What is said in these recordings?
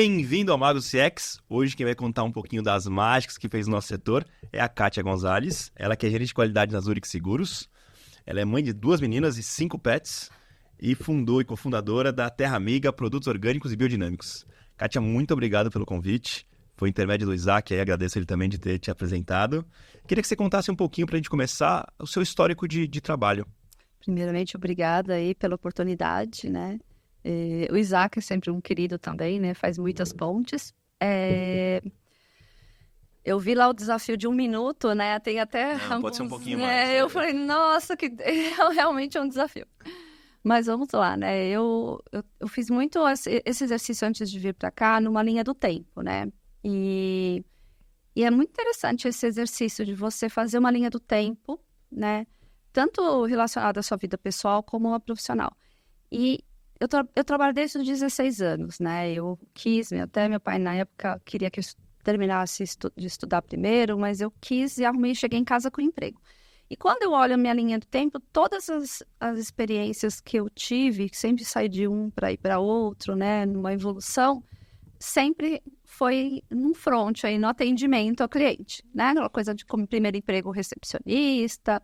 Bem-vindo ao Mago CX. Hoje quem vai contar um pouquinho das mágicas que fez no nosso setor é a Kátia Gonzalez. Ela que é gerente de qualidade na Zurich Seguros. Ela é mãe de 2 meninas e 5 pets e fundou e cofundadora da Terra Amiga Produtos Orgânicos e Biodinâmicos. Kátia, muito obrigado pelo convite. Foi intermédio do Isaac, aí agradeço ele também de ter te apresentado. Queria que você contasse um pouquinho para a gente começar o seu histórico de trabalho. Primeiramente, obrigada aí pela oportunidade, né? O Isaac é sempre um querido também, né? Faz muitas pontes. Eu vi lá o desafio de 1 minuto, né? Tem até pode ser um pouquinho mais. Eu falei, nossa, que realmente é um desafio. Mas vamos lá, né? Eu fiz muito esse exercício antes de vir para cá numa linha do tempo, né? E é muito interessante esse exercício de você fazer uma linha do tempo, né? Tanto relacionada à sua vida pessoal como a profissional. E eu trabalho desde os 16 anos, né? Eu quis, até meu pai na época queria que eu terminasse de estudar primeiro, mas eu quis e arrumei, cheguei em casa com emprego. E quando eu olho a minha linha do tempo, todas as experiências que eu tive, que sempre saí de um para ir para outro, né? Numa evolução, sempre foi num front aí, no atendimento ao cliente, né? Aquela coisa de como primeiro emprego recepcionista,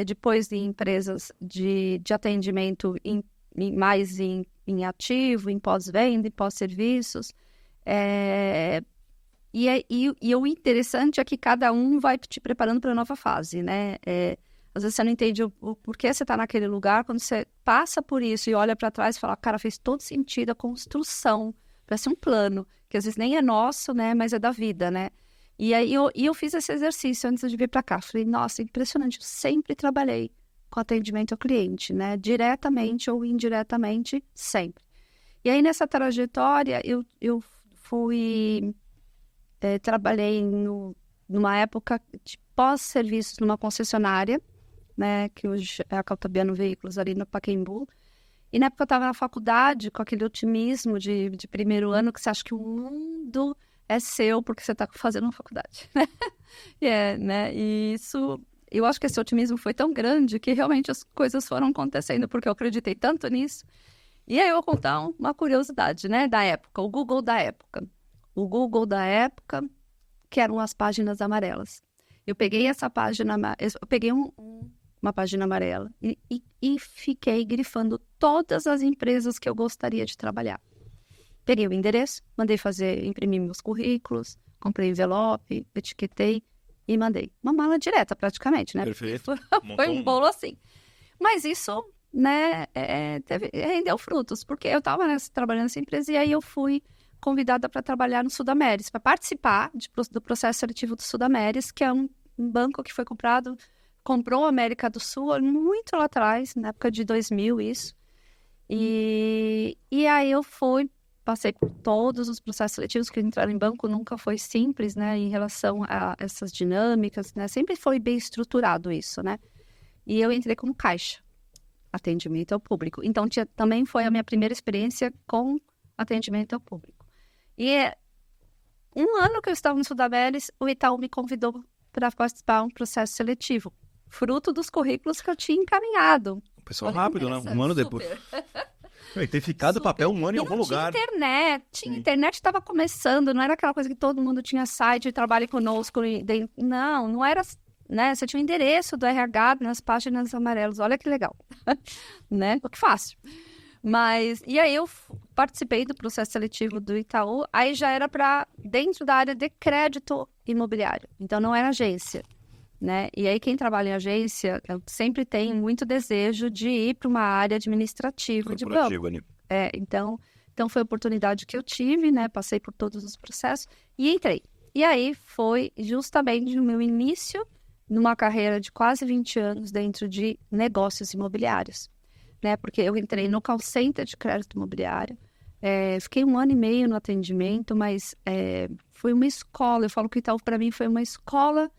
depois em empresas de atendimento mais em ativo, em pós-venda, em pós-serviços. E o interessante é que cada um vai te preparando para a nova fase, né? Às vezes você não entende o porquê você está naquele lugar, quando você passa por isso e olha para trás e fala, cara, fez todo sentido a construção, parece um plano, que às vezes nem é nosso, né? Mas é da vida, né? E aí eu fiz esse exercício antes de vir para cá. Falei, nossa, impressionante, eu sempre trabalhei com atendimento ao cliente, né? Diretamente ou indiretamente, sempre. E aí nessa trajetória eu fui... trabalhei numa época de pós-serviços numa concessionária, né, que hoje é a Caltabiano Veículos, ali no Pacaembu. E na época eu estava na faculdade, com aquele otimismo de primeiro ano, que você acha que o mundo é seu porque você está fazendo uma faculdade. Né? E isso, eu acho que esse otimismo foi tão grande que realmente as coisas foram acontecendo, porque eu acreditei tanto nisso. E aí eu vou contar uma curiosidade, né, da época, o Google da época. O Google da época, que eram as páginas amarelas. Eu peguei essa página, eu peguei uma página amarela e fiquei grifando todas as empresas que eu gostaria de trabalhar. Peguei o endereço, mandei imprimir meus currículos, comprei envelope, etiquetei e mandei. Uma mala direta, praticamente, né? Perfeito. Foi um bolo assim. Mas isso, né, rendeu frutos, porque eu estava trabalhando nessa empresa e aí eu fui convidada para trabalhar no Sudameris, para participar do processo seletivo do Sudameris, que é um banco que comprou a América do Sul muito lá atrás, na época de 2000, isso. E aí eu passei por todos os processos seletivos, que entrar em banco nunca foi simples, né, em relação a essas dinâmicas, né, sempre foi bem estruturado isso, né. E eu entrei como caixa, atendimento ao público. Então, também foi a minha primeira experiência com atendimento ao público. E 1 ano que eu estava no Sudameris, o Itaú me convidou para participar de um processo seletivo, fruto dos currículos que eu tinha encaminhado. O pessoal rápido, né? 1 ano depois. Ter ficado o papel 1 ano em algum lugar. Internet estava começando, não era aquela coisa que todo mundo tinha site, trabalhe conosco. Não era, né? Você tinha o endereço do RH nas páginas amarelas, olha que legal, né? Que fácil. E aí eu participei do processo seletivo do Itaú, aí já era para dentro da área de crédito imobiliário, então não era agência, né? E aí quem trabalha em agência sempre tem muito desejo de ir para uma área administrativa de banco. Então foi a oportunidade que eu tive, né? Passei por todos os processos e entrei. E aí foi justamente o meu início numa carreira de quase 20 anos dentro de negócios imobiliários. Né, porque eu entrei no call center de crédito imobiliário, fiquei 1 ano e meio no atendimento, mas foi uma escola, eu falo que o Itaú para mim foi uma escola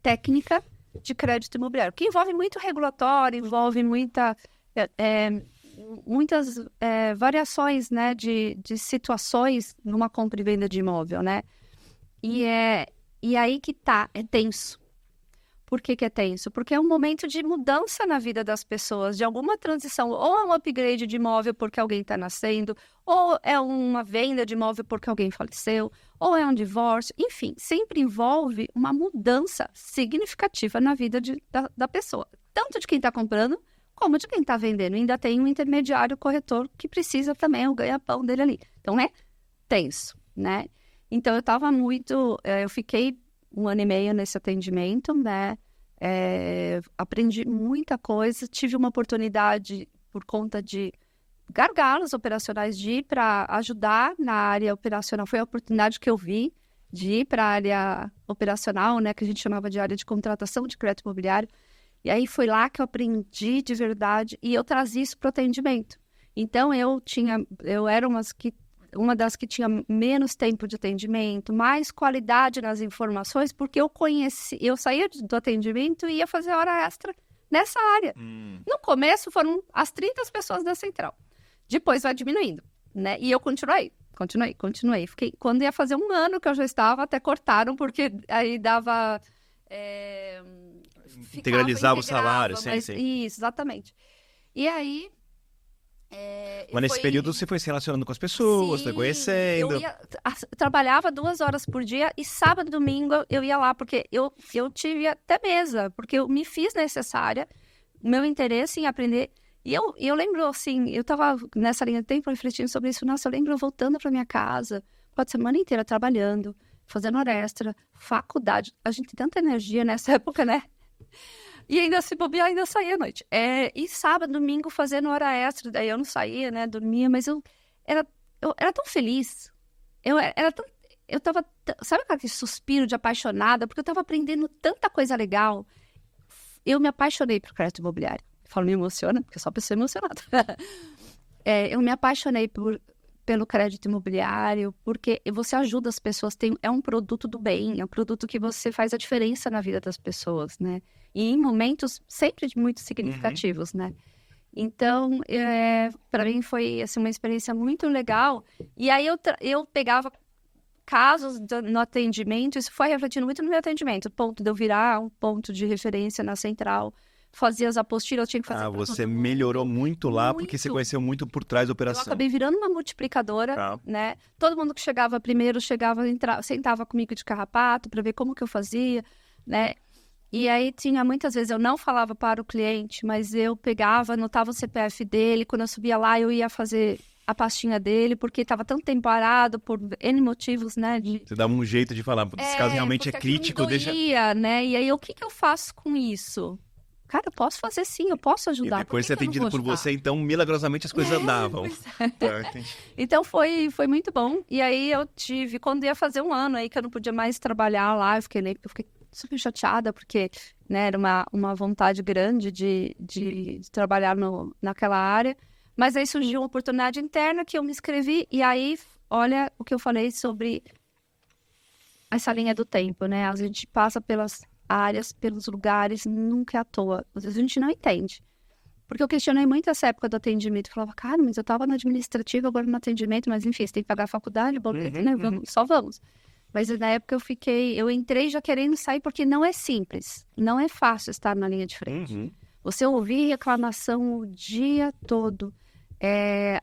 técnica de crédito imobiliário, que envolve muito regulatório, envolve muitas variações, né, de situações numa compra e venda de imóvel, né, e aí que é tenso. Por que é tenso? Porque é um momento de mudança na vida das pessoas, de alguma transição, ou é um upgrade de imóvel porque alguém está nascendo, ou é uma venda de imóvel porque alguém faleceu, ou é um divórcio, enfim, sempre envolve uma mudança significativa na vida da pessoa, tanto de quem está comprando, como de quem está vendendo. Ainda tem um intermediário corretor que precisa também, é o ganha-pão dele ali. Então, é tenso, né? Então, eu fiquei 1 ano e meio nesse atendimento, né? Aprendi muita coisa, tive uma oportunidade por conta de gargalos operacionais de ir para ajudar na área operacional. Foi a oportunidade que eu vi de ir para a área operacional, né? Que a gente chamava de área de contratação de crédito imobiliário. E aí foi lá que eu aprendi de verdade e eu trazia isso para o atendimento. Então, eu era uma das que tinha menos tempo de atendimento, mais qualidade nas informações, porque eu saía do atendimento e ia fazer hora extra nessa área. No começo foram as 30 pessoas da central. Depois vai diminuindo, né? E eu continuei. Fiquei, quando ia fazer 1 ano que eu já estava, até cortaram, porque aí dava... Integralizava o salário, sim. Isso, exatamente. E aí... Mas nesse período você foi se relacionando com as pessoas, foi conhecendo. Eu trabalhava 2 horas por dia e sábado e domingo eu ia lá, porque eu tive até mesa, porque eu me fiz necessária, o meu interesse em aprender. E eu lembro, assim, eu estava nessa linha de tempo refletindo sobre isso. Nossa, eu lembro eu voltando para minha casa, a semana inteira trabalhando, fazendo hora extra, faculdade. A gente tem tanta energia nessa época, né? E ainda se bobear, ainda saía à noite. E sábado, domingo, fazendo hora extra. Daí eu não saía, né? Dormia, mas eu era tão feliz. Eu tava... Sabe aquele suspiro de apaixonada? Porque eu tava aprendendo tanta coisa legal. Eu me apaixonei por crédito imobiliário. Eu falo, me emociona, porque eu sou uma pessoa emocionada. Eu me apaixonei pelo crédito imobiliário, porque você ajuda as pessoas, é um produto do bem, é um produto que você faz a diferença na vida das pessoas, né? E em momentos sempre muito significativos, né? Então, para mim foi assim, uma experiência muito legal. E aí eu pegava casos no atendimento, isso foi refletindo muito no meu atendimento, o ponto de eu virar um ponto de referência na central, fazia as apostilas, eu tinha que fazer... você melhorou muito lá, porque você conheceu muito por trás da operação. Eu acabei virando uma multiplicadora, né? Todo mundo que chegava primeiro, sentava comigo de carrapato para ver como que eu fazia, né? E aí muitas vezes eu não falava para o cliente, mas eu pegava, anotava o CPF dele, quando eu subia lá eu ia fazer a pastinha dele, porque estava tanto tempo parado por N motivos, né? Você dava um jeito de falar, esse caso realmente é crítico, doía, né? E aí, o que eu faço com isso? Cara, eu posso fazer sim, eu posso ajudar. E depois de ser atendido por você, então, milagrosamente as coisas andavam. Então, foi muito bom. E aí, quando ia fazer 1 ano aí, que eu não podia mais trabalhar lá, eu fiquei super chateada, porque, né, era uma vontade grande de trabalhar naquela área. Mas aí surgiu uma oportunidade interna que eu me inscrevi, e aí, olha o que eu falei sobre essa linha do tempo, né? A gente passa pelas áreas, pelos lugares, nunca é à toa. Às vezes a gente não entende. Porque eu questionei muito essa época do atendimento. Eu falava, cara, mas eu estava no administrativo, agora no atendimento, mas enfim, você tem que pagar a faculdade, boleto, né? Só vamos. Mas na época eu entrei já querendo sair, porque não é simples, não é fácil estar na linha de frente. Você ouvir reclamação o dia todo.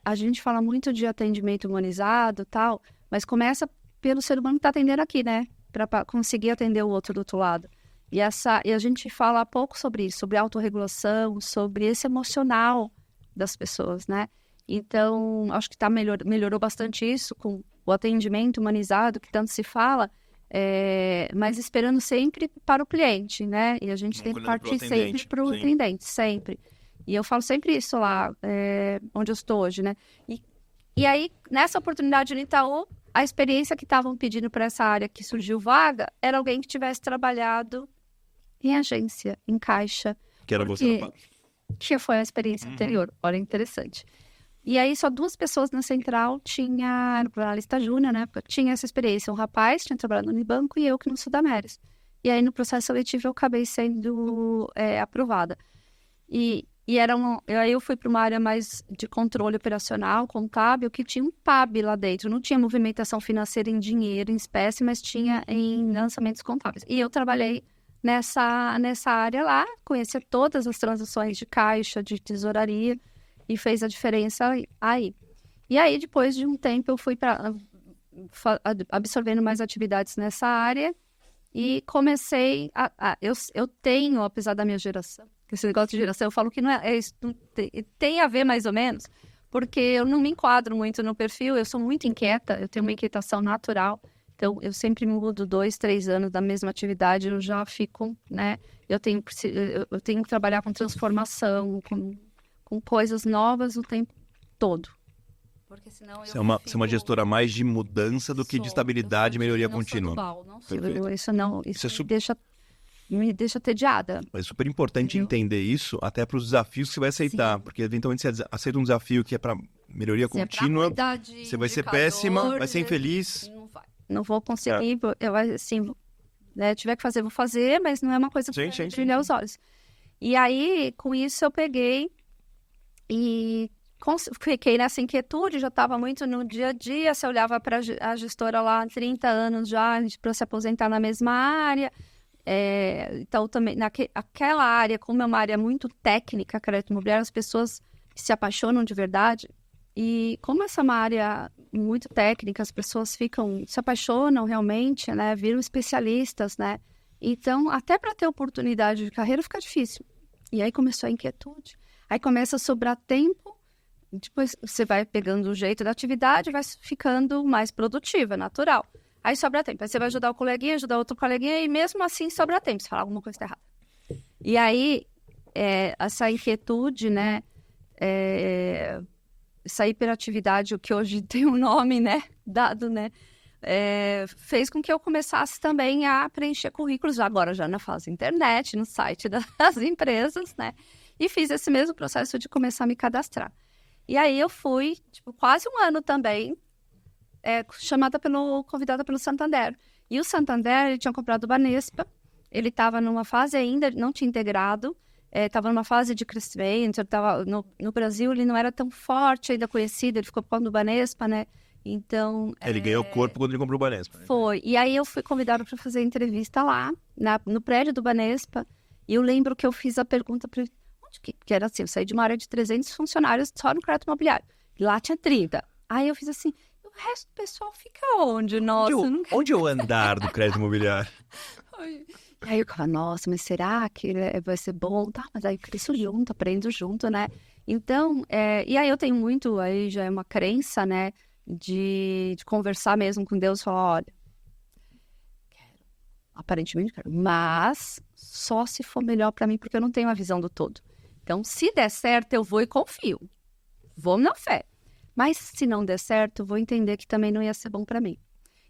A gente fala muito de atendimento humanizado e tal, mas começa pelo ser humano que está atendendo aqui, né? Para conseguir atender o outro do outro lado. E a gente fala pouco sobre isso, sobre autorregulação, sobre esse emocional das pessoas, né? Então, acho que melhorou bastante isso com o atendimento humanizado, que tanto se fala, mas esperando sempre para o cliente, né? E a gente tem que partir sempre para o atendente, sempre. E eu falo sempre isso lá, onde eu estou hoje, né? E aí, nessa oportunidade no Itaú, a experiência que estavam pedindo para essa área que surgiu vaga era alguém que tivesse trabalhado em agência, em caixa. Que era você, que foi a experiência anterior. Olha, interessante. E aí, só 2 pessoas na central era jornalista júnior, né? Tinha essa experiência. Um rapaz tinha trabalhado no Unibanco e eu que no Sudameris. E aí, no processo seletivo, eu acabei sendo aprovada. E aí eu fui para uma área mais de controle operacional, contábil, que tinha um PAB lá dentro. Não tinha movimentação financeira em dinheiro, em espécie, mas tinha em lançamentos contábeis. E eu trabalhei nessa área lá, conhecia todas as transações de caixa, de tesouraria, e fez a diferença aí. E aí, depois de um tempo, eu fui absorvendo mais atividades nessa área e comecei eu tenho, apesar da minha geração, esse negócio de geração, eu falo que não tem a ver mais ou menos, porque eu não me enquadro muito no perfil, eu sou muito inquieta, eu tenho uma inquietação natural, então eu sempre mudo 2, 3 anos da mesma atividade, eu já fico, né, eu tenho que trabalhar com transformação, com coisas novas o tempo todo. Porque senão Você é uma gestora mais de mudança do que de estabilidade e melhoria contínua. Isso me deixa tediada. É super importante entender isso, até para os desafios que você vai aceitar. Sim. Porque eventualmente você aceita um desafio que é para melhoria contínua, você vai ser péssima, vai ser infeliz. Não vou conseguir, eu assim, né, tiver que fazer, vou fazer, mas não é uma coisa para brilhar os olhos. E aí, com isso, eu peguei e fiquei nessa inquietude, já estava muito no dia a dia, você olhava para a gestora lá há 30 anos já, para se aposentar na mesma área, então também, aquela área, como é uma área muito técnica, crédito imobiliário, as pessoas se apaixonam de verdade, e como essa é uma área muito técnica, as pessoas se apaixonam realmente, né, viram especialistas, né, então até para ter oportunidade de carreira fica difícil, e aí começou a inquietude, aí começa a sobrar tempo. Depois você vai pegando o jeito da atividade, vai ficando mais produtiva, natural. Aí sobra tempo. Aí você vai ajudar o coleguinha, ajudar outro coleguinha, e mesmo assim sobra tempo. Você fala alguma coisa errada. E aí, essa inquietude, né? Essa hiperatividade, o que hoje tem um nome, né? Dado, né? Fez com que eu começasse também a preencher currículos, agora já na fase internet, no site das empresas, né? E fiz esse mesmo processo de começar a me cadastrar. E aí eu fui, quase um ano também, convidada pelo Santander. E o Santander, ele tinha comprado o Banespa, ele estava numa fase ainda, não tinha integrado, estava numa fase de crescimento, no Brasil ele não era tão forte, ainda conhecido, ele ficou por causa do Banespa, né? Então... Ele ganhou corpo quando ele comprou o Banespa. Foi. E aí eu fui convidada para fazer entrevista lá, no prédio do Banespa, e eu lembro que eu fiz a pergunta para ele, que era assim, eu saí de uma área de 300 funcionários só no crédito imobiliário. Lá tinha 30. Aí eu fiz assim, o resto do pessoal fica onde? Nossa, onde eu andar do crédito imobiliário? Aí eu ficava, nossa, mas será que vai ser bom? Tá, mas aí cresço junto, aprendo junto, né? Então, e aí eu tenho muito, aí já é uma crença, né, de conversar mesmo com Deus e falar, olha, aparentemente quero, mas só se for melhor para mim, porque eu não tenho a visão do todo. Então, se der certo, eu vou e confio. Vou na fé. Mas, se não der certo, eu vou entender que também não ia ser bom para mim.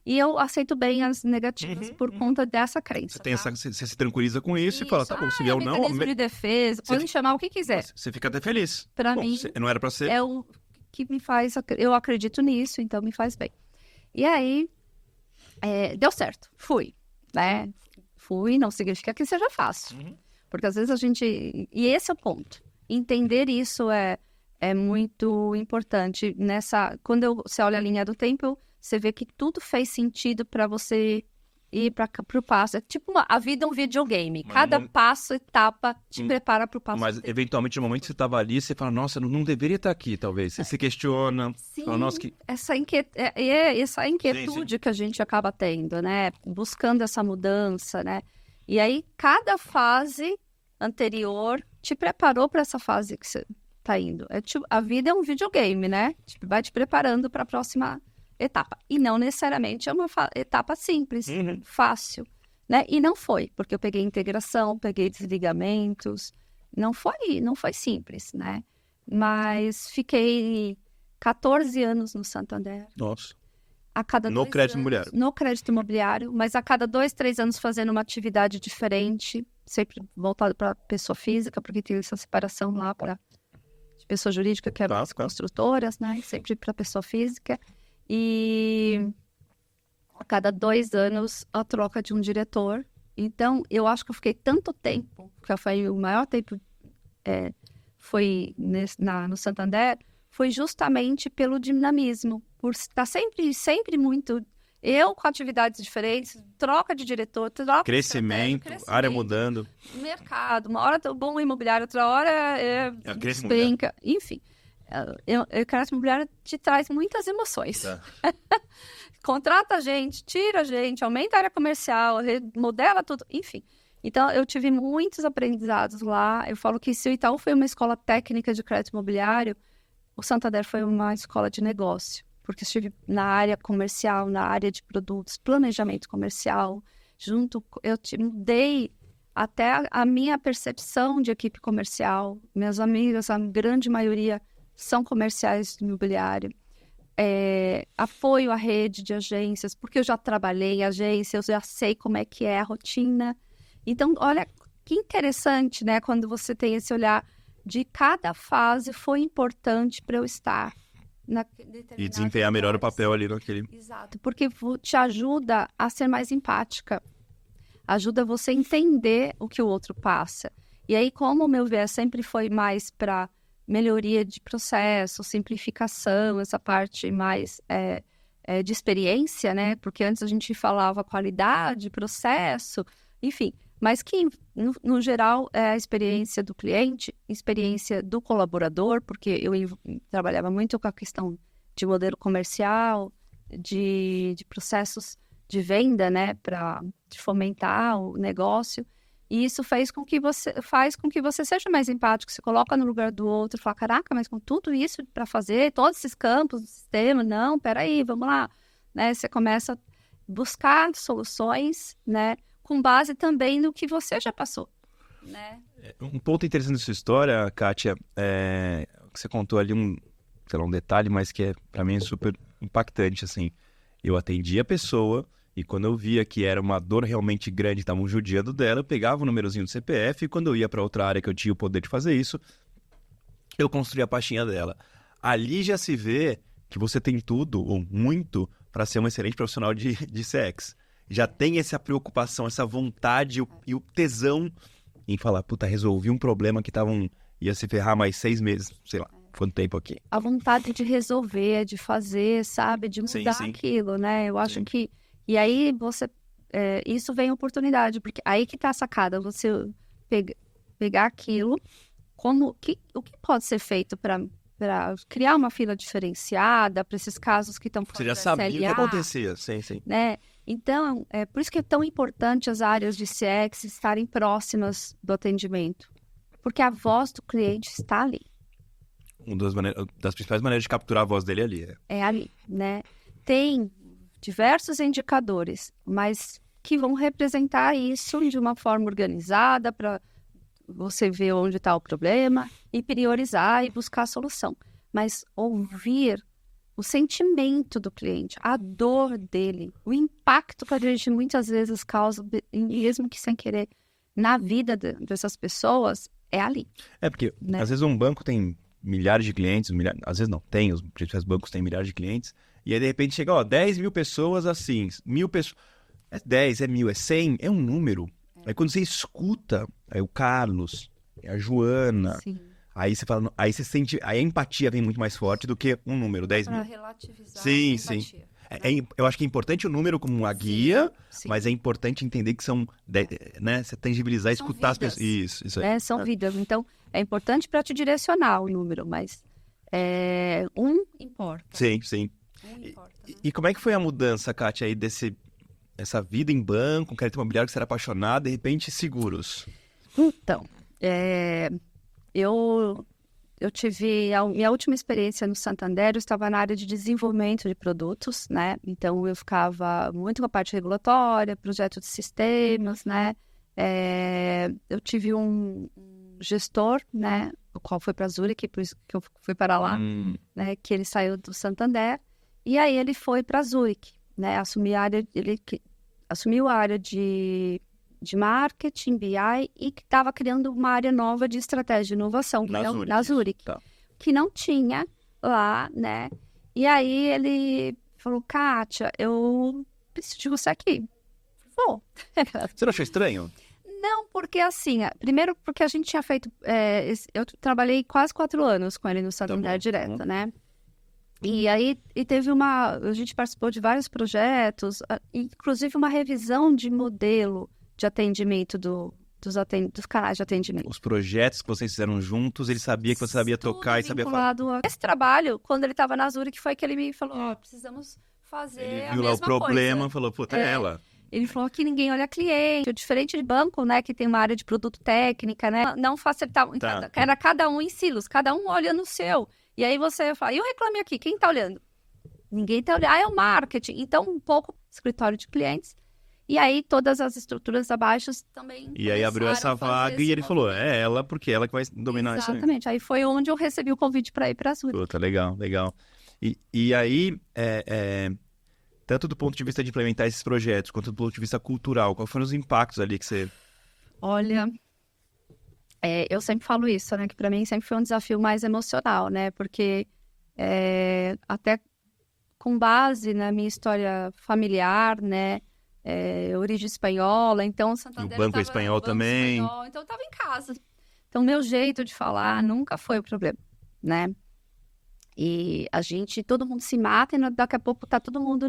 E eu aceito bem as negativas por conta dessa crença. Você se tranquiliza com isso e fala, tá bom, se vier ou não... mecanismo de defesa, pode chamar o que quiser. Você fica até feliz. Para mim, não era para ser. É o que me faz... Eu acredito nisso, então me faz bem. E aí, deu certo. Fui, né? Fui, não significa que seja fácil. Porque às vezes a gente... E esse é o ponto. Entender isso é muito importante. Quando você olha a linha do tempo, você vê que tudo fez sentido para você ir para o passo. É tipo a vida é um videogame. Cada passo, etapa, te prepara para o passo. Mas, eventualmente, no momento que você estava ali, você fala, nossa, não deveria estar aqui, talvez. Você se questiona. Sim, fala, nossa, essa inquietude que a gente acaba tendo, né? Buscando essa mudança, né? E aí, cada fase anterior te preparou para essa fase que você está indo. A vida é um videogame, né? Vai te preparando para a próxima etapa. E não necessariamente é uma etapa simples, fácil, né? E não foi, porque eu peguei integração, peguei desligamentos. Não foi simples, né? Mas fiquei 14 anos no Santander. Nossa. No crédito imobiliário, mas a cada 2, 3 anos fazendo uma atividade diferente, sempre voltado para pessoa física, porque tem essa separação lá para pessoa jurídica, que é as construtoras, né? Sempre para pessoa física. E a cada 2 anos a troca de um diretor. Então, eu acho que eu fiquei tanto tempo, que foi o maior tempo foi no Santander, foi justamente pelo dinamismo, por estar sempre muito Eu com atividades diferentes, troca de diretor, troca de Crescimento, área mudando. mercado, uma hora tá bom imobiliário, outra hora despenca, enfim. O crédito imobiliário te traz muitas emoções. Tá. Contrata a gente, tira a gente, aumenta a área comercial, remodela tudo, enfim. Então, eu tive muitos aprendizados lá. Eu falo que se o Itaú foi uma escola técnica de crédito imobiliário, o Santander foi uma escola de negócio. Porque eu estive na área comercial, na área de produtos, planejamento comercial. Eu mudei até a minha percepção de equipe comercial. Minhas amigas, a grande maioria, são comerciais do imobiliário. Apoio à rede de agências, porque eu já trabalhei em agência, eu já sei como é que é a rotina. Então, olha, que interessante, né? Quando você tem esse olhar de cada fase foi importante para eu estar e desempenhar melhor o papel ali naquele... Exato, porque te ajuda a ser mais empática. Ajuda você a entender o que o outro passa. E aí, como o meu viés sempre foi mais para melhoria de processo, simplificação, essa parte mais de experiência, né? Porque antes a gente falava qualidade, processo, enfim... Mas que, no geral, é a experiência do cliente, experiência do colaborador, porque eu trabalhava muito com a questão de modelo comercial, de processos de venda, né, para fomentar o negócio. E isso faz com que você seja mais empático, se coloca no lugar do outro, fala, caraca, mas com tudo isso para fazer, todos esses campos do sistema, não, peraí, vamos lá. Né? Você começa a buscar soluções, né, com base também no que você já passou, né? Um ponto interessante da sua história, Kátia, que você contou ali um detalhe, mas que para mim é super impactante, assim. Eu atendi a pessoa e quando eu via que era uma dor realmente grande, estavam judiando dela, eu pegava o númerozinho do CPF e quando eu ia para outra área que eu tinha o poder de fazer isso, eu construía a pastinha dela. Ali já se vê que você tem tudo, ou muito, para ser um excelente profissional de CX. Já tem essa preocupação, essa vontade e o tesão em falar, puta, resolvi um problema que ia se ferrar mais 6 meses, sei lá, quanto tempo aqui. A vontade de resolver, de fazer, sabe, de mudar sim. aquilo, né? Eu acho que... E aí isso vem oportunidade, porque aí que tá a sacada, você pegar aquilo, o que pode ser feito para criar uma fila diferenciada para esses casos que estão fora Você já da sabia CLA, o que acontecia, sim. Né? Então, por isso que é tão importante as áreas de CX estarem próximas do atendimento. Porque a voz do cliente está ali. Uma das principais maneiras de capturar a voz dele é ali. É ali, né? Tem diversos indicadores, mas que vão representar isso de uma forma organizada para você ver onde está o problema e priorizar e buscar a solução. Mas ouvir o sentimento do cliente, a dor dele, o impacto que a gente muitas vezes causa, mesmo que sem querer, na vida dessas pessoas, é ali. Porque né? Às vezes um banco tem milhares de clientes, às vezes não tem, os principais bancos têm milhares de clientes, e aí de repente chega, 10 mil pessoas assim, 1.000 pessoas, 10, 1.000, 100, é um número. Aí quando você escuta, aí o Carlos, a Joana... Sim. Aí você fala, aí você sente, aí a empatia vem muito mais forte do que um número, 10 mil. Para relativizar Sim, a empatia. Eu acho que é importante o número como uma guia, sim. mas é importante entender que são, né, você tangibilizar, São escutar vidas, as pessoas. Isso aí. São vidas. Então, é importante para te direcionar o número, mas importa. Sim. Importa, né? E como é que foi a mudança, Kátia, aí essa vida em banco, crédito imobiliário, que você era apaixonada, de repente seguros? Então, eu tive a minha última experiência no Santander, eu estava na área de desenvolvimento de produtos, né? Então, eu ficava muito com a parte regulatória, projeto de sistemas, né? Eu tive um gestor, né? O qual foi para a Zurich, por isso que eu fui para lá, né? Que ele saiu do Santander. E aí, ele foi para a Zurich, né? Assumiu a área de marketing, BI, e que estava criando uma área nova de estratégia de inovação na Zurich, tá. Que não tinha lá, né? E aí ele falou, Kátia, eu preciso de você aqui. Vou. Você não achou estranho? Não, porque assim, primeiro porque a gente tinha feito, eu trabalhei quase 4 anos com ele no Santander direto, né? E aí teve a gente participou de vários projetos, inclusive uma revisão de modelo de atendimento dos canais de atendimento. Os projetos que vocês fizeram juntos, ele sabia que você sabia tocar e sabia falar. Esse trabalho, quando ele estava na Zurich, foi que ele me falou, precisamos fazer a mesma coisa. Ele viu lá o problema e falou, puta, é ela. Ele falou que ninguém olha cliente, diferente de banco, né, que tem uma área de produto técnica, né, não facilitava, era cada um em silos, cada um olha no seu. E aí você fala, e o Reclame Aqui, quem tá olhando? Ninguém tá olhando, é o marketing. Então, um pouco escritório de clientes. E aí, todas as estruturas abaixo também. E aí abriu essa vaga e ele falou, é ela, porque ela que vai dominar isso aí. Exatamente. Aí foi onde eu recebi o convite para ir para a Zurich. Puta, legal. E aí, tanto do ponto de vista de implementar esses projetos, quanto do ponto de vista cultural, quais foram os impactos ali que você... Olha, eu sempre falo isso, né? Que para mim sempre foi um desafio mais emocional, né? Porque até com base na minha história familiar, né? Origem espanhola, então Santander... O banco espanhol também. Então eu estava em casa. Então meu jeito de falar nunca foi o problema, né? E todo mundo se mata e daqui a pouco tá todo mundo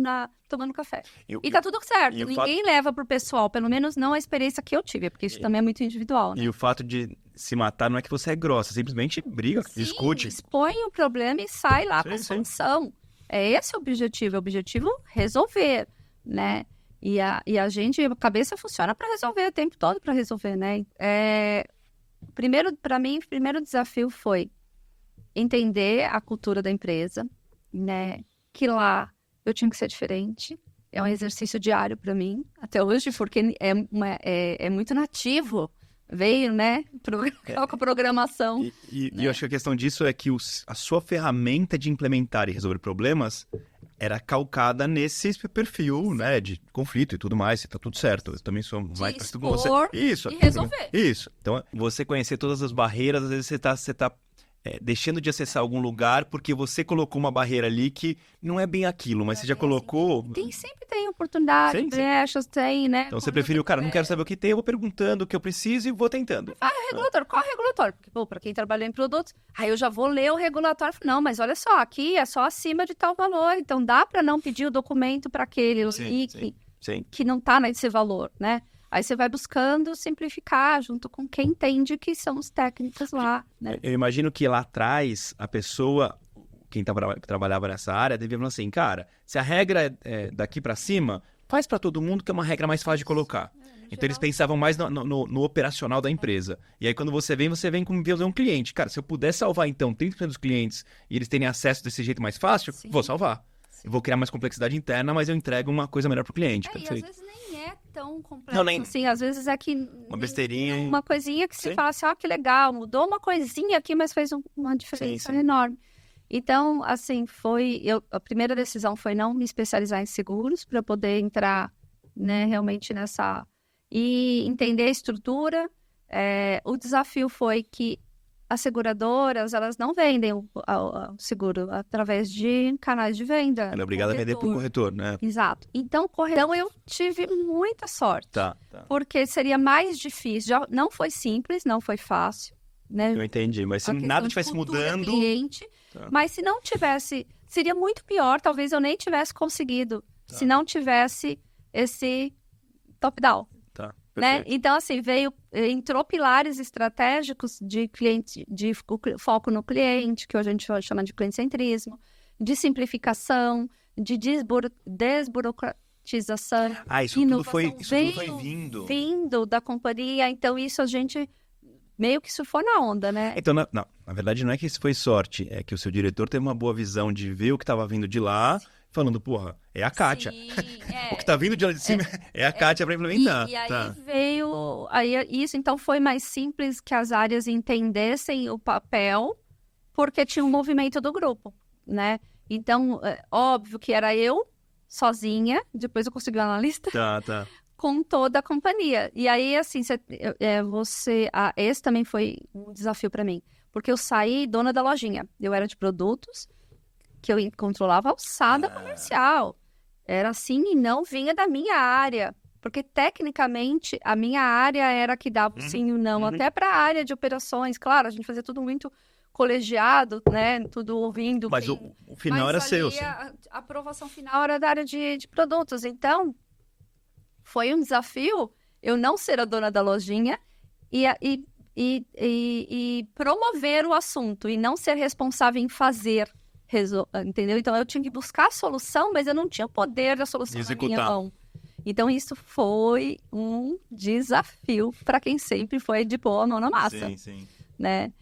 tomando café. E tá tudo certo, ninguém leva pro pessoal, pelo menos não a experiência que eu tive, porque isso também é muito individual, né? E o fato de se matar não é que você é grossa, simplesmente briga, discute. Expõe o problema e sai lá com a solução. É esse o objetivo resolver, né? E a gente, a cabeça funciona para resolver o tempo todo para resolver, né? Para mim, o primeiro desafio foi entender a cultura da empresa, né? Que lá eu tinha que ser diferente. É um exercício diário para mim, até hoje, porque é muito nativo. Veio, né? Com a programação. E eu acho que a questão disso é que a sua ferramenta de implementar e resolver problemas era calcada nesse perfil, né? De conflito e tudo mais, se tá tudo certo. Eu também sou mais parecido com você. Isso. E resolver. Isso. Então, você conhecer todas as barreiras, às vezes você tá deixando de acessar algum lugar porque você colocou uma barreira ali que não é bem aquilo, mas você já colocou... Sempre tem oportunidade, brechas, tem, né? Então você preferiu, cara, não quero saber o que tem, eu vou perguntando o que eu preciso e vou tentando. Regulatório, qual é o regulatório? Porque, para quem trabalhou em produtos, aí eu já vou ler o regulatório. Não, mas olha só, aqui é só acima de tal valor, então dá para não pedir o documento para aquele que não tá nesse valor, né? Aí você vai buscando simplificar junto com quem entende que são os técnicos lá, né? Eu imagino que lá atrás, a pessoa, quem trabalhava nessa área, devia falar assim, cara, se a regra é daqui para cima, faz para todo mundo que é uma regra mais fácil de colocar. Então eles pensavam mais no operacional da empresa. E aí quando você vem como ver um cliente. Cara, se eu puder salvar então 30% dos clientes e eles terem acesso desse jeito mais fácil, vou salvar. Eu vou criar mais complexidade interna, mas eu entrego uma coisa melhor pro cliente. E às vezes nem é tão complexo assim. Às vezes é que... Uma besteirinha. Uma coisinha que se fala assim, que legal, mudou uma coisinha aqui, mas fez uma diferença enorme. Então, assim, a primeira decisão foi não me especializar em seguros para poder entrar, né, realmente nessa... E entender a estrutura. O desafio foi que as seguradoras, elas não vendem o seguro através de canais de venda. Ela é obrigada a vender por corretor, né? Exato. Então, eu tive muita sorte. Tá. Porque seria mais difícil. Não foi simples, não foi fácil. Né? Eu entendi, mas se nada estivesse mudando... Cliente, mas se não tivesse... Seria muito pior, talvez eu nem tivesse conseguido. Se não tivesse esse top-down. Né? Então, assim, entrou pilares estratégicos de cliente, de foco no cliente, que hoje a gente chama de cliente-centrismo, de simplificação, de desburocratização. Isso tudo foi vindo da companhia. Então, isso a gente meio que surfou na onda, né? Então, na verdade, não é que isso foi sorte, é que o seu diretor teve uma boa visão de ver o que estava vindo de lá, falando, porra, é a Kátia. O que tá vindo de lá de cima é a Kátia para implementar. E aí veio... isso, então, foi mais simples que as áreas entendessem o papel, porque tinha um movimento do grupo, né? Então, óbvio que era eu, sozinha, depois eu consegui um analista, com toda a companhia. E aí, assim, esse também foi um desafio para mim, porque eu saí dona da lojinha. Eu era de produtos, que eu controlava a alçada comercial. Era assim e não vinha da minha área. Porque, tecnicamente, a minha área era que dava o sim e o não. Até para a área de operações. Claro, a gente fazia tudo muito colegiado, né? Tudo ouvindo. Mas o final era seu, sim. A aprovação final era da área de produtos. Então, foi um desafio eu não ser a dona da lojinha e promover o assunto e não ser responsável em fazer, entendeu? Então, eu tinha que buscar a solução, mas eu não tinha o poder da solução na minha mão. Então, isso foi um desafio para quem sempre foi de pôr a mão na massa. Sim, sim. Né?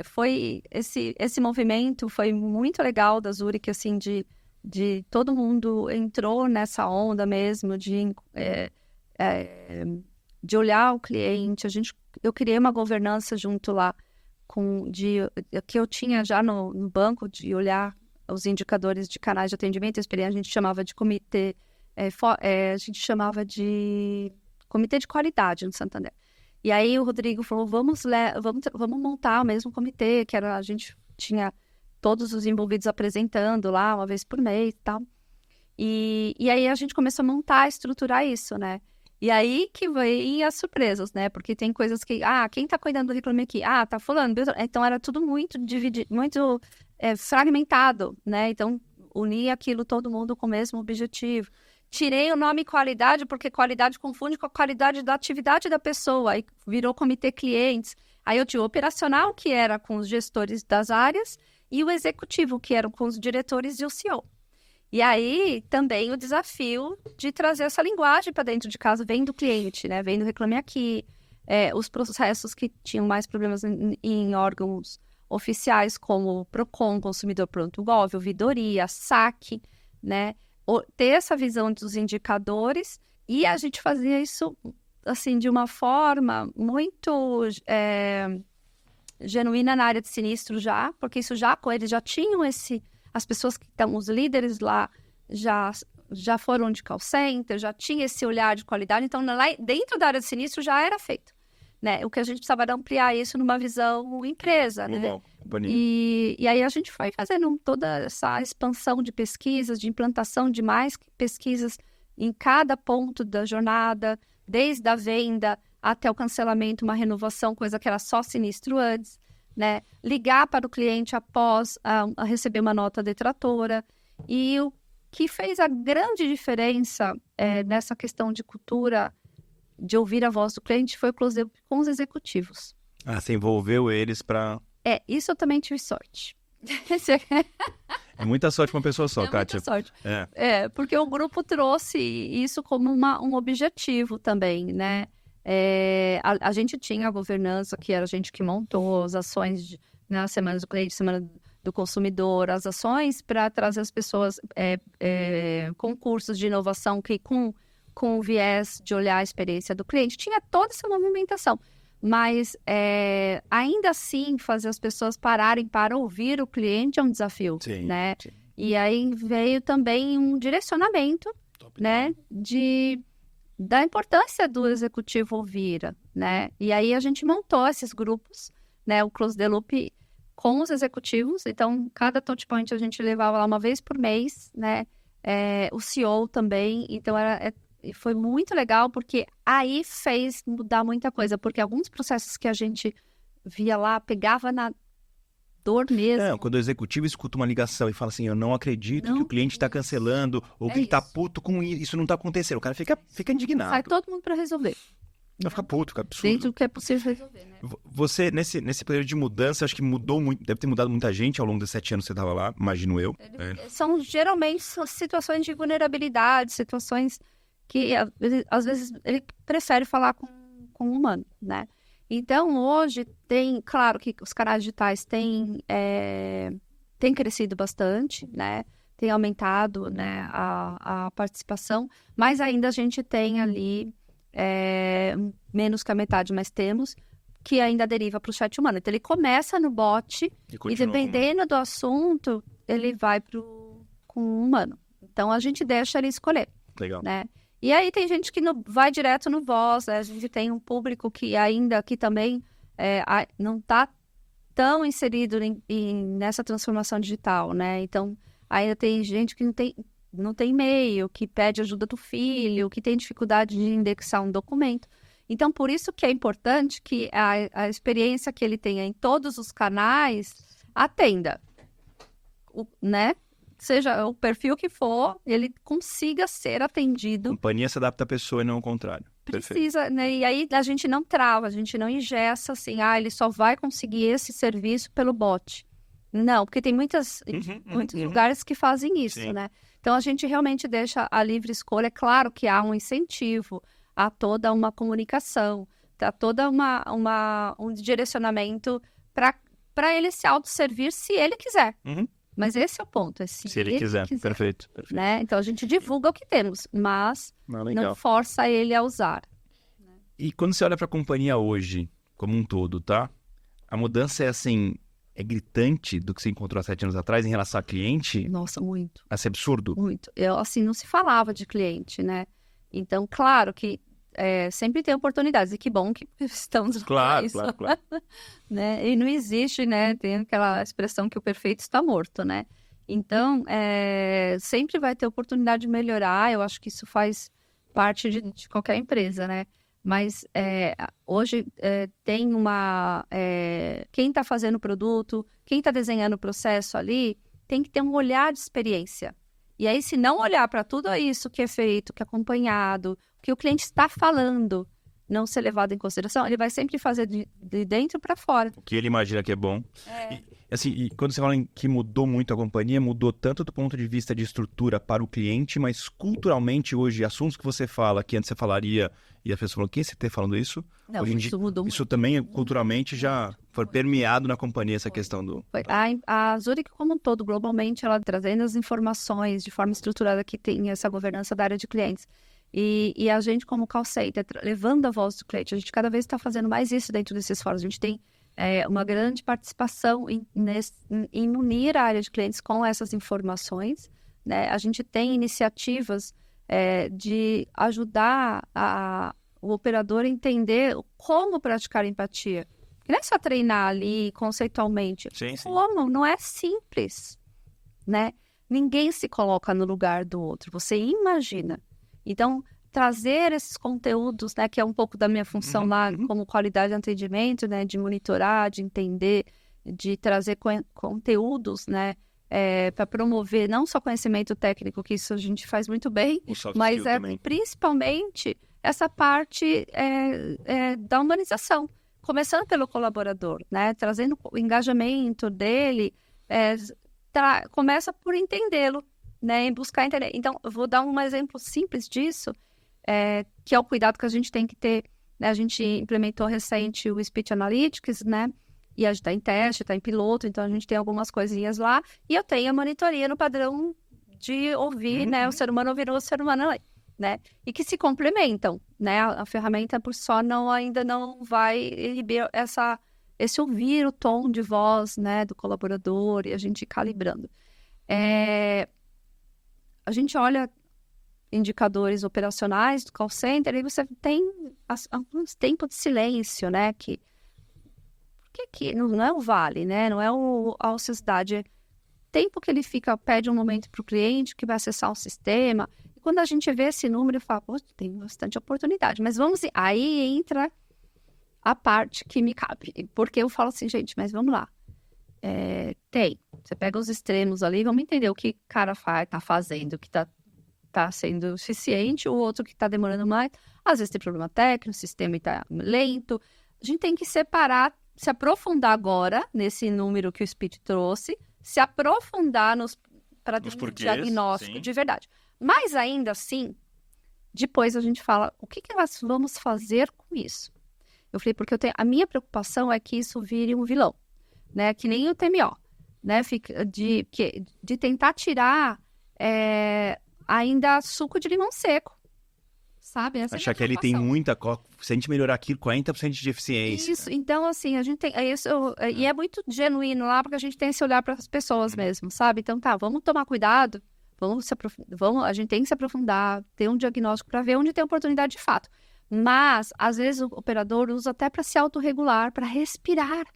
Foi esse movimento foi muito legal da Zurich, assim, de todo mundo entrou nessa onda mesmo de olhar o cliente. Eu criei uma governança junto lá que eu tinha já no banco, de olhar os indicadores de canais de atendimento. A gente chamava de comitê, a gente chamava de comitê de qualidade no Santander. E aí o Rodrigo falou, vamos montar o mesmo comitê, a gente tinha todos os envolvidos apresentando lá uma vez por mês e tal. E aí a gente começou a montar, a estruturar isso, né? E aí que veio as surpresas, né? Porque tem coisas que, quem tá cuidando do Reclame Aqui? Tá fulano. Então era tudo muito dividido, muito fragmentado, né? Então unia aquilo todo mundo com o mesmo objetivo. Tirei o nome qualidade, porque qualidade confunde com a qualidade da atividade da pessoa. Aí virou comitê clientes. Aí eu tinha o operacional, que era com os gestores das áreas, e o executivo, que eram com os diretores e o CEO. E aí também o desafio de trazer essa linguagem para dentro de casa, vem do cliente, né? Vem do Reclame Aqui. Os processos que tinham mais problemas em órgãos oficiais, como PROCON, Consumidor Pronto Gov, ouvidoria, SAC, né? Ter essa visão dos indicadores, e a gente fazia isso assim de uma forma muito genuína na área de sinistro já, porque isso eles já tinham as pessoas que estão, os líderes lá já foram de call center, já tinha esse olhar de qualidade, então lá dentro da área de sinistro já era feito, né? O que a gente precisava era ampliar isso numa visão empresa, né? Legal. E aí a gente foi fazendo toda essa expansão de pesquisas, de implantação de mais pesquisas em cada ponto da jornada, desde a venda até o cancelamento, uma renovação, coisa que era só sinistro antes, né? Ligar para o cliente após a receber uma nota detratora. E o que fez a grande diferença nessa questão de cultura, de ouvir a voz do cliente, foi o close-up com os executivos. Você envolveu eles para... Isso eu também tive sorte. É muita sorte pra uma pessoa só, Kátia. Muita sorte. Porque o grupo trouxe isso como um objetivo também, né? A gente tinha a governança, que era a gente que montou as ações na Semana do Cliente, Semana do Consumidor, as ações para trazer as pessoas, concursos de inovação que com o viés de olhar a experiência do cliente, tinha toda essa movimentação. Mas ainda assim, fazer as pessoas pararem para ouvir o cliente é um desafio, sim, né? Sim. E aí veio também um direcionamento, né? Da importância do executivo ouvir, né? E aí a gente montou esses grupos, né? O Close the Loop com os executivos. Então, cada touchpoint a gente levava lá uma vez por mês, né? O CEO também. Então, foi muito legal, porque aí fez mudar muita coisa. Porque alguns processos que a gente via lá, pegava na dor mesmo. Quando o executivo escuta uma ligação e fala assim, eu não acredito que o cliente está cancelando, ou que ele está puto com isso não está acontecendo. O cara fica indignado. Sai todo mundo para resolver. Não, fica puto, fica absurdo. Dentro do que é possível resolver, né? Você, nesse período de mudança, acho que mudou muito, deve ter mudado muita gente ao longo dos 7 anos que você estava lá, imagino eu. São geralmente situações de vulnerabilidade, situações que às vezes ele prefere falar com um humano, né? Então, hoje claro que os canais digitais têm crescido bastante, né? Tem aumentado, né, a participação, mas ainda a gente tem ali menos que a metade, mas temos, que ainda deriva para o chat humano. Então, ele começa no bot e dependendo do assunto, ele vai com o humano. Então, a gente deixa ele escolher. Legal. Né? E aí tem gente que vai direto no voz, né? A gente tem um público que também não está tão inserido nessa transformação digital, né? Então, ainda tem gente que não tem e-mail, que pede ajuda do filho, que tem dificuldade de indexar um documento. Então, por isso que é importante que a experiência que ele tenha em todos os canais atenda, né? Seja o perfil que for, ele consiga ser atendido. A companhia se adapta à pessoa e não ao contrário. Precisa, né? E aí a gente não trava, a gente não engessa assim, ele só vai conseguir esse serviço pelo bot. Não, porque tem muitos lugares que fazem isso, Sim. né? Então a gente realmente deixa a livre escolha. É claro que há um incentivo, há toda uma comunicação, há toda um direcionamento para ele se autosservir se ele quiser. Mas esse é o ponto. É se ele quiser. Perfeito. Né? Então a gente divulga o que temos, mas não força ele a usar. E quando você olha para a companhia hoje, como um todo, tá? A mudança é assim, é gritante do que você encontrou há 7 anos atrás em relação a cliente? Nossa, muito. Assim, absurdo? Muito. Assim, não se falava de cliente, né? Então, claro que sempre tem oportunidades. E que bom que estamos Claro. Né? E não existe, né? Tem aquela expressão que o perfeito está morto, né? Então, sempre vai ter oportunidade de melhorar. Eu acho que isso faz parte de qualquer empresa, né? Mas hoje tem quem está fazendo o produto, quem está desenhando o processo ali, tem que ter um olhar de experiência. E aí, se não olhar para tudo isso que é feito, que é acompanhado, que o cliente está falando, não ser levado em consideração, ele vai sempre fazer de dentro para fora. O que ele imagina que é bom. E quando você fala em que mudou muito a companhia, mudou tanto do ponto de vista de estrutura para o cliente, mas culturalmente hoje, assuntos que você fala, que antes você falaria, e a pessoa falou, quem você está falando isso? Não, hoje em isso dia, mudou muito. Isso também, culturalmente, já foi permeado na companhia, essa questão do... A Zurich, como um todo, globalmente, ela trazendo as informações de forma estruturada que tem essa governança da área de clientes. E a gente, como call center, levando a voz do cliente, a gente cada vez está fazendo mais isso dentro desses fóruns. A gente tem uma grande participação em unir a área de clientes com essas informações, né? A gente tem iniciativas de ajudar o operador a entender como praticar empatia. Não é só treinar ali conceitualmente. Sim. Como? Não é simples, né? Ninguém se coloca no lugar do outro. Você imagina. Então, trazer esses conteúdos, né, que é um pouco da minha função lá como qualidade de atendimento, né, de monitorar, de entender, de trazer conteúdos, né, para promover não só conhecimento técnico, que isso a gente faz muito bem, mas principalmente essa parte da humanização, começando pelo colaborador, né, trazendo o engajamento dele, começa por entendê-lo, né, em buscar entender. Então, eu vou dar um exemplo simples disso, que é o cuidado que a gente tem que ter, né? A gente implementou recente o Speech Analytics, né? E a gente está em teste, está em piloto, então a gente tem algumas coisinhas lá. E eu tenho a monitoria no padrão de ouvir, né? O ser humano ouvir o ser humano, né? E que se complementam, né? A ferramenta por só ainda não vai inibir esse ouvir o tom de voz, né? Do colaborador e a gente ir calibrando. A gente olha indicadores operacionais do call center, e você tem alguns tempos de silêncio, né? Porque não é o Vale, né? Não é a ociosidade. Tempo que ele pede um momento para o cliente que vai acessar o sistema. E quando a gente vê esse número, fala, pô, tem bastante oportunidade. Mas aí entra a parte que me cabe. Porque eu falo assim, gente, mas vamos lá. Você pega os extremos ali, vamos entender o que o cara tá fazendo, o que tá sendo suficiente, o outro que está demorando mais. Às vezes tem problema técnico, o sistema está lento. A gente tem que separar, se aprofundar agora nesse número que o Speech trouxe, se aprofundar para ter um diagnóstico de verdade. Mas ainda assim, depois a gente fala, o que nós vamos fazer com isso? Eu falei, porque a minha preocupação é que isso vire um vilão, né? Que nem o TMO, né? De tentar tirar ainda suco de limão seco, sabe? Achar que ele tem muita... Se a gente melhorar aquilo, 40% de eficiência. Isso, então assim, a gente tem... E é muito genuíno lá, porque a gente tem esse olhar para as pessoas mesmo, sabe? Então vamos tomar cuidado, a gente tem que se aprofundar, ter um diagnóstico para ver onde tem oportunidade de fato. Mas, às vezes, o operador usa até para se autorregular, para respirar.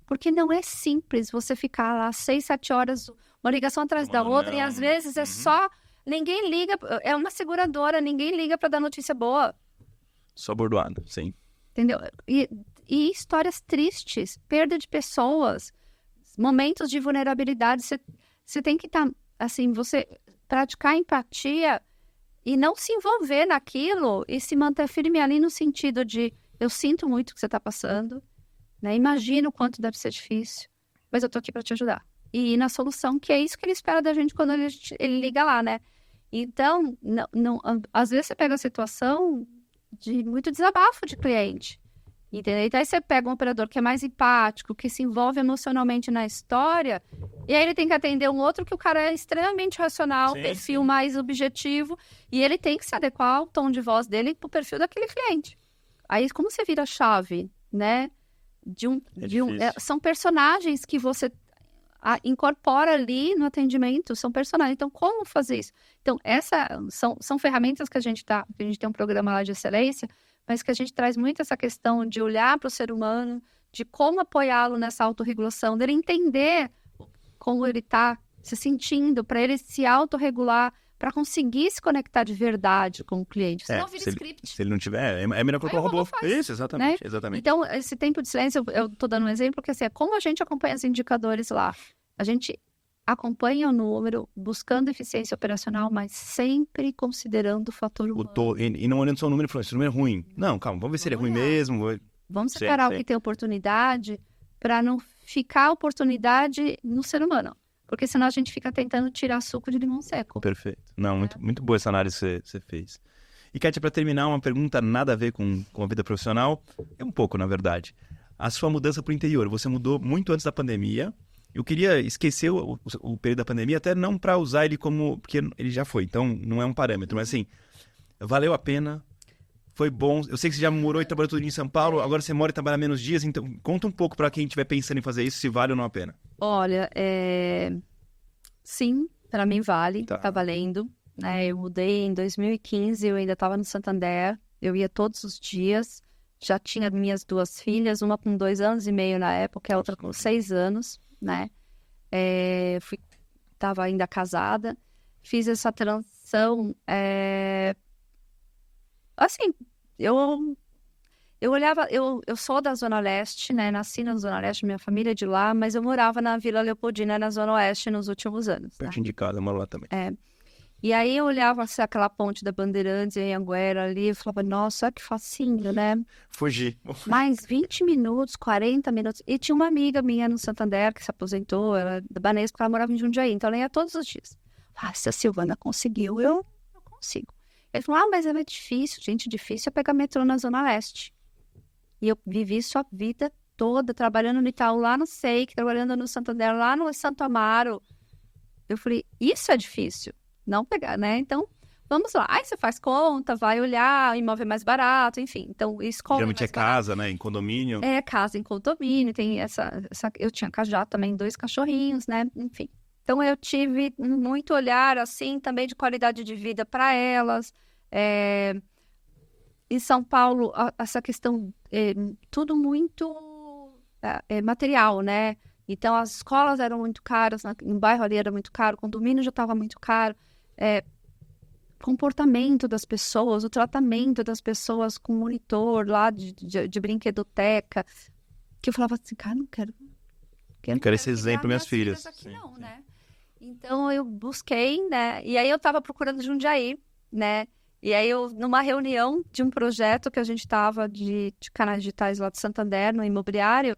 Porque não é simples você ficar lá 6, 7 horas, uma ligação atrás da outra, e às vezes é só... Ninguém liga, é uma seguradora, ninguém liga para dar notícia boa. Só bordoado, sim. Entendeu? E histórias tristes, perda de pessoas, momentos de vulnerabilidade. Você tem que estar, assim, você praticar empatia e não se envolver naquilo e se manter firme ali no sentido de eu sinto muito o que você está passando, né? Imagino o quanto deve ser difícil, mas eu tô aqui para te ajudar. E ir na solução, que é isso que ele espera da gente quando ele liga lá, né? Então, às vezes você pega a situação de muito desabafo de cliente, entendeu? Então aí você pega um operador que é mais empático, que se envolve emocionalmente na história, e aí ele tem que atender um outro que o cara é extremamente racional, Sim, perfil sim. mais objetivo, e ele tem que se adequar ao tom de voz dele pro perfil daquele cliente. Aí como você vira a chave, né? Difícil. São personagens que você incorpora ali no atendimento, são personagens. Então, como fazer isso? Então, são ferramentas que a gente tem um programa lá de excelência, mas que a gente traz muito essa questão de olhar para o ser humano, de como apoiá-lo nessa autorregulação, dele entender como ele está se sentindo, para ele se autorregular, para conseguir se conectar de verdade com o cliente. Senão vira script. Se ele não tiver, é melhor colocar o robô. Isso, exatamente, né? exatamente. Então, esse tempo de silêncio, eu tô dando um exemplo, que assim, é como a gente acompanha os indicadores lá. A gente acompanha o número, buscando eficiência operacional, mas sempre considerando o fator humano. E não olhando só o número e falando, esse número é ruim. Não, calma, vamos ver se ele é ruim mesmo. Vamos separar o que tem oportunidade para não ficar a oportunidade no ser humano. Porque senão a gente fica tentando tirar suco de limão seco. Perfeito. Não, muito boa essa análise que você fez. E, Kátia, para terminar, uma pergunta nada a ver com a vida profissional. É um pouco, na verdade. A sua mudança para o interior. Você mudou muito antes da pandemia. Eu queria esquecer o período da pandemia, até não para usar ele como... Porque ele já foi, então não é um parâmetro. Mas, assim, valeu a pena. Foi bom. Eu sei que você já morou e trabalhou tudo em São Paulo. Agora você mora e trabalha menos dias. Então, conta um pouco para quem estiver pensando em fazer isso, se vale ou não a pena. Olha, sim, para mim vale, tá valendo, né? Eu mudei em 2015, eu ainda estava no Santander, eu ia todos os dias, já tinha minhas 2 filhas, uma com 2 anos e meio na época, a outra com 6 anos, né? Estava ainda casada, fiz essa transição, assim, eu olhava, eu sou da Zona Leste, né? Nasci na Zona Leste, minha família é de lá, mas eu morava na Vila Leopoldina, na Zona Oeste, nos últimos anos. Pertinho de casa, eu moro lá também. E aí eu olhava assim, aquela ponte da Bandeirantes em Anguera ali, e falava, nossa, olha que facinho, né? Fugir. Mais 20 minutos, 40 minutos. E tinha uma amiga minha no Santander que se aposentou, ela da Banespa, ela morava em Jundiaí, então ela ia todos os dias. Se a Silvana conseguiu, eu consigo. Ele falou, mas é difícil, gente, difícil é pegar metrô na Zona Leste. E eu vivi isso a vida toda, trabalhando no Itaú, lá no SEIC, trabalhando no Santander, lá no Santo Amaro. Eu falei, isso é difícil, não pegar, né? Então, vamos lá. Aí você faz conta, vai olhar, o imóvel é mais barato, enfim. Então, escola geralmente é casa, né? Em condomínio. É, casa em condomínio, tem eu tinha já também 2 cachorrinhos, né? Enfim. Então, eu tive muito olhar, assim, também de qualidade de vida para elas. Em São Paulo, essa questão tudo muito material, né? Então, as escolas eram muito caras, no bairro ali era muito caro, o condomínio já estava muito caro. Comportamento das pessoas, o tratamento das pessoas com monitor lá de brinquedoteca, que eu falava assim, cara, não quero esse exemplo para minhas filhas. Aqui, não, né? Então, eu busquei, né? E aí, eu estava procurando Jundiaí, né? E aí, numa reunião de um projeto que a gente estava de canais digitais lá de Santander, no imobiliário,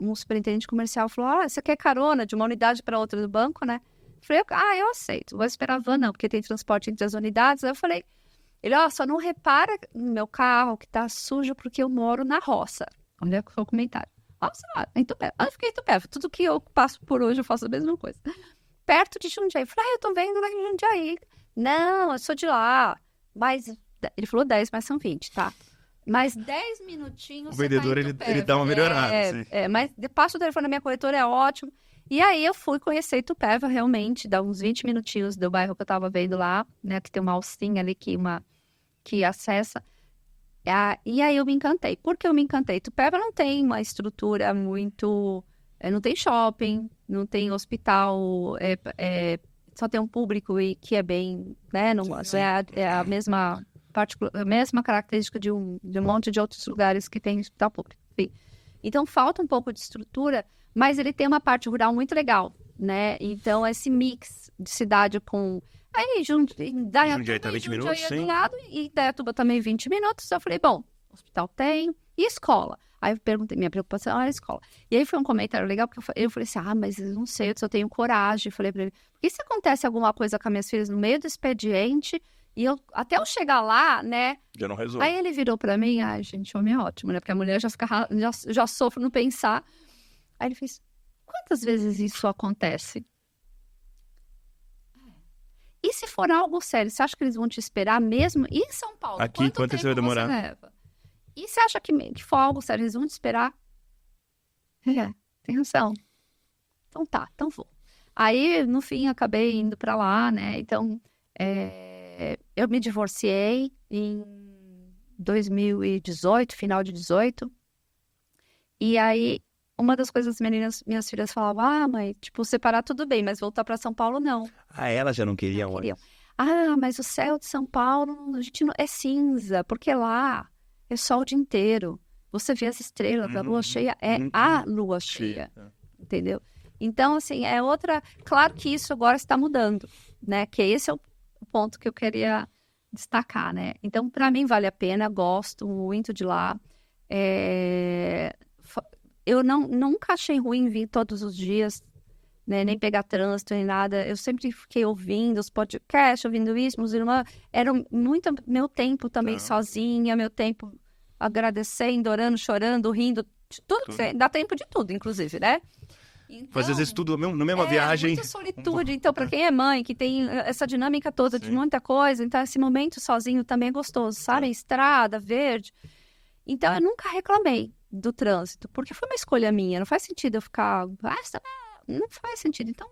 um superintendente comercial falou, você quer carona de uma unidade para outra do banco, né? Eu falei, eu aceito, vou esperar a van não, porque tem transporte entre as unidades. Aí eu falei, ele, só não repara no meu carro que tá sujo porque eu moro na roça. Olha o comentário. Em Itupeva. Eu fiquei em Itupeva, tudo que eu passo por hoje eu faço a mesma coisa. Perto de Jundiaí. Eu falei, eu tô vendo lá em Jundiaí. Não, eu sou de lá. Mas, ele falou 10, mas são 20, tá? Mais 10 minutinhos. O vendedor, ele dá uma melhorada. Mas passo o telefone na minha corretora, é ótimo. E aí eu fui conhecer Itupeva, realmente, dá uns 20 minutinhos do bairro que eu tava vendo lá, né? Que tem uma alcinha ali que acessa. E aí eu me encantei. Por que eu me encantei? Itupeva não tem uma estrutura muito... não tem shopping, não tem hospital, só tem um público que é bem, né? Não é a mesma a mesma característica de um monte de outros lugares que tem hospital público. Enfim. Então, falta um pouco de estrutura, mas ele tem uma parte rural muito legal, né? Então, esse mix de cidade com... Aí, Jundiaí tá 20 minutos, sim. Do lado, e Indaiatuba também 20 minutos. Eu falei, bom, hospital tem, e escola? Aí eu perguntei, minha preocupação era a escola. E aí foi um comentário legal, porque eu falei assim, mas eu não sei, eu tenho coragem. Eu falei pra ele, porque se acontece alguma coisa com as minhas filhas no meio do expediente, e até eu chegar lá, né? Já não resolve. Aí ele virou pra mim, gente, homem é ótimo, né? Porque a mulher já sofre no pensar. Aí ele fez, quantas vezes isso acontece? E se for algo sério, você acha que eles vão te esperar mesmo? E em São Paulo? Aqui, quanto tempo vai demorar? Você leva? E você acha que for algo sério, eles vão te esperar? Tem razão. Então tá, então vou. Aí, no fim, acabei indo pra lá, né? Então, eu me divorciei em 2018, final de 18. E aí, uma das coisas que minhas filhas falavam, mãe, tipo, separar tudo bem, mas voltar pra São Paulo, não. Elas já não queriam? Mas o céu de São Paulo, a gente não... é cinza, porque lá é sol o dia inteiro. Você vê as estrelas, a lua cheia a lua cheia, entendeu? Então, assim, é outra... Claro que isso agora está mudando, né? Que esse é o ponto que eu queria destacar, né? Então, para mim, vale a pena, gosto muito de lá. Eu nunca achei ruim vir todos os dias, né? Nem pegar trânsito, nem nada. Eu sempre fiquei ouvindo os podcasts, ouvindo isso, meus irmãos. Era muito meu tempo também sozinha, meu tempo agradecendo, orando, chorando, rindo. Tudo. Dá tempo de tudo, inclusive, né? Então, fazer às vezes tudo na mesma viagem. Muita solitude. Então, para quem é mãe, que tem essa dinâmica toda de muita coisa, então esse momento sozinho também é gostoso, sabe? Estrada, verde. Então, eu nunca reclamei do trânsito, porque foi uma escolha minha. Não faz sentido eu ficar... não faz sentido. Então,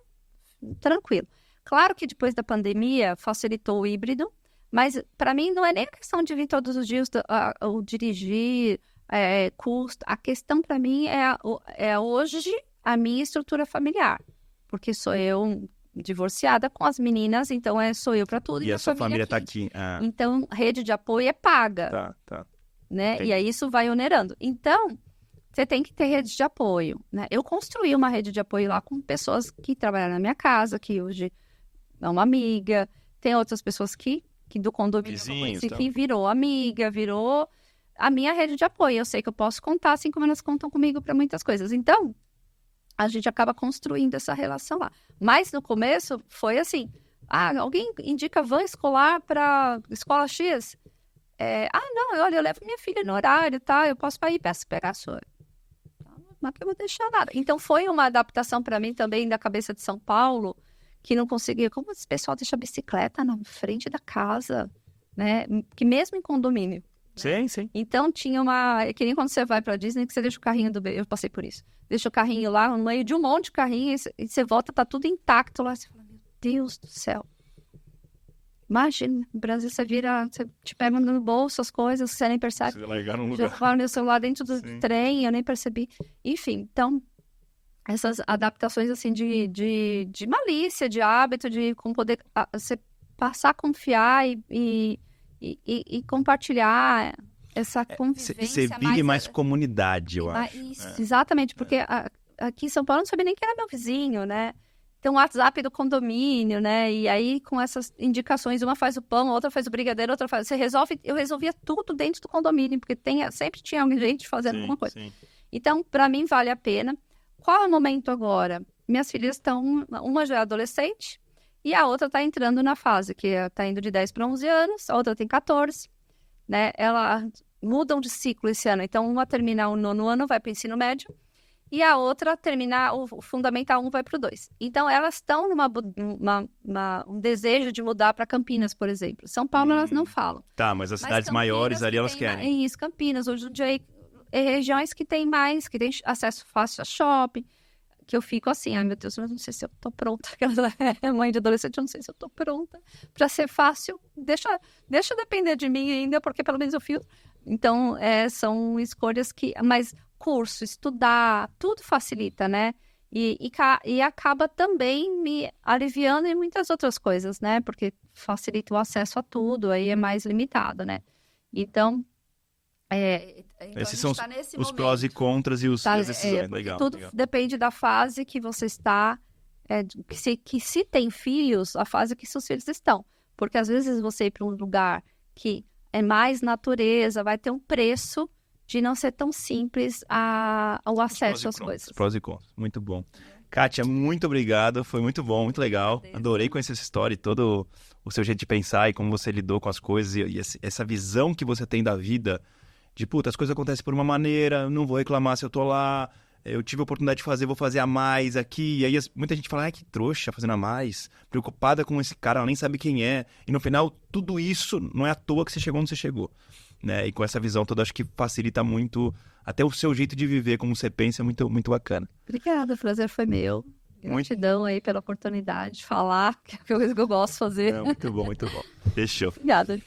tranquilo. Claro que depois da pandemia facilitou o híbrido, mas para mim não é nem a questão de vir todos os dias ou dirigir, custo. A questão para mim é hoje a minha estrutura familiar, porque sou eu divorciada com as meninas, então sou eu para tudo. E a sua família está aqui. Então, rede de apoio é paga. Tá. Né? Entendi. E aí isso vai onerando. Então, você tem que ter rede de apoio, né? Eu construí uma rede de apoio lá com pessoas que trabalham na minha casa, que hoje é uma amiga. Tem outras pessoas que do condomínio que virou amiga, virou a minha rede de apoio. Eu sei que eu posso contar, assim como elas contam comigo para muitas coisas. Então, a gente acaba construindo essa relação lá. Mas no começo foi assim, alguém indica van escolar para escola X? Não, olha, eu levo minha filha no horário, tá? Eu posso ir pegar a sua. Mas que eu vou deixar nada. Então, foi uma adaptação para mim também da cabeça de São Paulo, que não conseguia. Como esse pessoal deixa a bicicleta na frente da casa, né? Que mesmo em condomínio. Sim. Então, tinha uma... Que nem quando você vai pra Disney, que você deixa o carrinho do bebê. Eu passei por isso. Deixa o carrinho lá, no meio de um monte de carrinho, e você volta, tá tudo intacto lá. Você fala, meu Deus do céu. Imagina, no Brasil você te pega no bolso as coisas, você nem percebe. Você largar num lugar. Jogar meu celular dentro do trem, eu nem percebi. Enfim, então, essas adaptações assim de malícia, de hábito, de como poder você passar a confiar e compartilhar essa convivência. Você vive mais comunidade, eu acho. Isso, exatamente, porque aqui em São Paulo eu não sabia nem quem era meu vizinho, né? Tem um WhatsApp do condomínio, né? E aí, com essas indicações, uma faz o pão, outra faz o brigadeiro, outra faz... Eu resolvia tudo dentro do condomínio, porque sempre tinha gente fazendo alguma coisa. Sim. Então, para mim, vale a pena. Qual é o momento agora? Minhas filhas estão... Uma já é adolescente e a outra está entrando na fase, que está indo de 10 para 11 anos, a outra tem 14, né? Elas mudam de ciclo esse ano. Então, uma termina o 9º ano, vai para o ensino médio, e a outra terminar o Fundamental 1 vai para o 2. Então, elas estão um desejo de mudar para Campinas, por exemplo. São Paulo, elas não falam. Tá, mas as cidades maiores ali, elas querem. Isso, Campinas, hoje regiões que tem acesso fácil a shopping, que eu fico assim, meu Deus, mas não sei se eu tô pronta. Aquela mãe de adolescente, eu não sei se eu tô pronta para ser fácil. Deixa depender de mim ainda, porque pelo menos eu fiz. Então, são escolhas que... Mas curso, estudar, tudo facilita, né? E acaba também me aliviando em muitas outras coisas, né? Porque facilita o acesso a tudo, aí é mais limitado, né? Então, esses são os prós e contras e as decisões. Legal. Tudo depende da fase que você está, que se tem filhos, a fase que seus filhos estão. Porque às vezes você ir para um lugar que é mais natureza, vai ter um preço de não ser tão simples o acesso às coisas. Prós e contras, muito bom. Kátia, muito obrigado, foi muito bom, muito legal. Adorei conhecer essa história e todo o seu jeito de pensar e como você lidou com as coisas e essa visão que você tem da vida. De, puta, as coisas acontecem por uma maneira, não vou reclamar se eu tô lá, eu tive a oportunidade de fazer, vou fazer a mais aqui. E aí muita gente fala, que trouxa, fazendo a mais, preocupada com esse cara, ela nem sabe quem é. E no final, tudo isso não é à toa que você chegou onde você chegou. Né? E com essa visão toda, acho que facilita muito, até o seu jeito de viver, como você pensa, é muito, muito bacana. Obrigada, o prazer foi meu. Gratidão aí pela oportunidade de falar, que é a coisa que eu gosto de fazer. Muito bom, muito bom. Fechou. Obrigada.